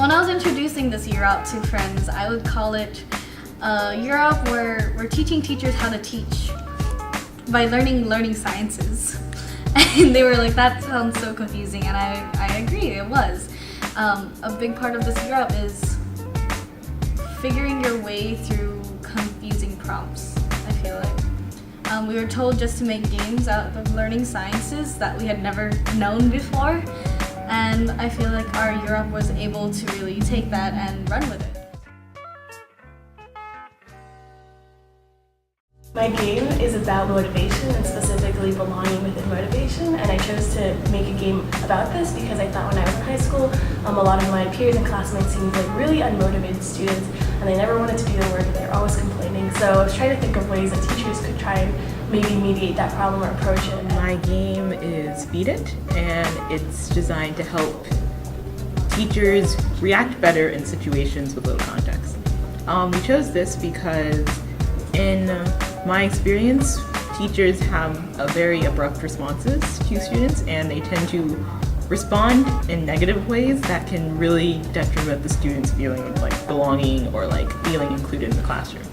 when I was introducing this Year Up to friends, I would call it Year Up where we're teaching teachers how to teach by learning sciences. And they were like, that sounds so confusing, and I agree, it was. A big part of this Year Up is figuring your way through confusing prompts, I feel like. We were told just to make games out of learning sciences that we had never known before, and I feel like our Year Up was able to really take that and run with it. My game is about motivation and specifically belonging within motivation, and I chose to make a game about this because I thought when I was in high school, a lot of my peers and classmates seemed like really unmotivated students and they never wanted to do their work and they were always complaining. So I was trying to think of ways that teachers could try and maybe mediate that problem or approach it. My game is Beat It, and it's designed to help teachers react better in situations with low context. We chose this because in my experience, teachers have a very abrupt responses to students, and they tend to respond in negative ways that can really detriment the students' feeling of like belonging or like feeling included in the classroom.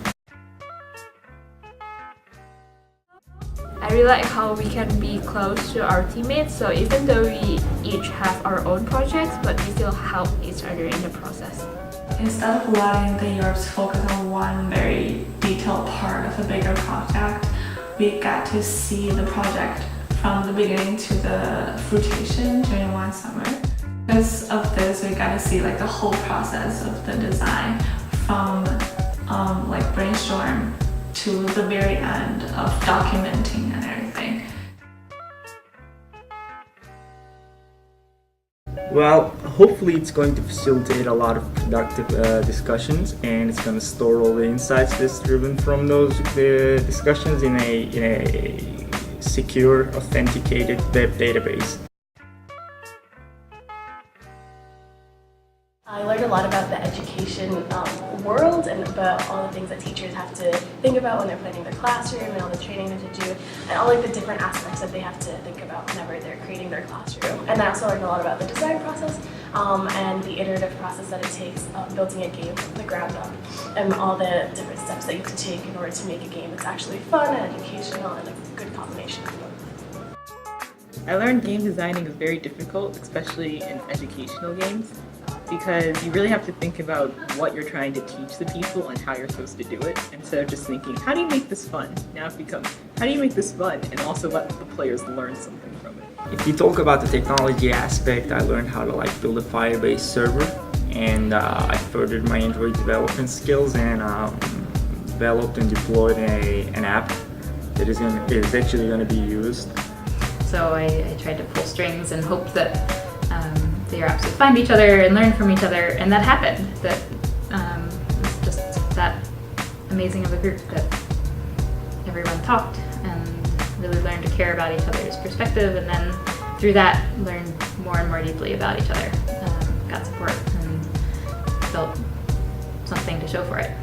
I really like how we can be close to our teammates, so even though we each have our own projects, but we still help each other in the process. Instead of letting the Year Ups focus on one very detailed part of a bigger project, we got to see the project from the beginning to the fruition during one summer. Because of this, we got to see like the whole process of the design from like brainstorm to the very end of documenting and everything. Well, hopefully it's going to facilitate a lot of productive discussions, and it's going to store all the insights that's driven from those discussions in a secure, authenticated web database. I learned a lot about the education world and about all the things that teachers have to think about when they're planning their classroom and all the training they have to do and all like the different aspects that they have to think about whenever they're creating their classroom. And I also learned a lot about the design process and the iterative process that it takes building a game from the ground up and all the different steps that you have to take in order to make a game that's actually fun and educational and a good combination of both. I learned game designing is very difficult, especially in educational games, because you really have to think about what you're trying to teach the people and how you're supposed to do it, instead of just thinking, how do you make this fun? Now it becomes, how do you make this fun and also let the players learn something from it? If you talk about the technology aspect, I learned how to build a Firebase server, and I furthered my Android development skills and developed and deployed an app that is actually going to be used. So I tried to pull strings and hoped that the Year Ups would find each other and learn from each other, and that happened. That it was just that amazing of a group that everyone talked and really learned to care about each other's perspective, and then through that learned more and more deeply about each other, got support and felt something to show for it.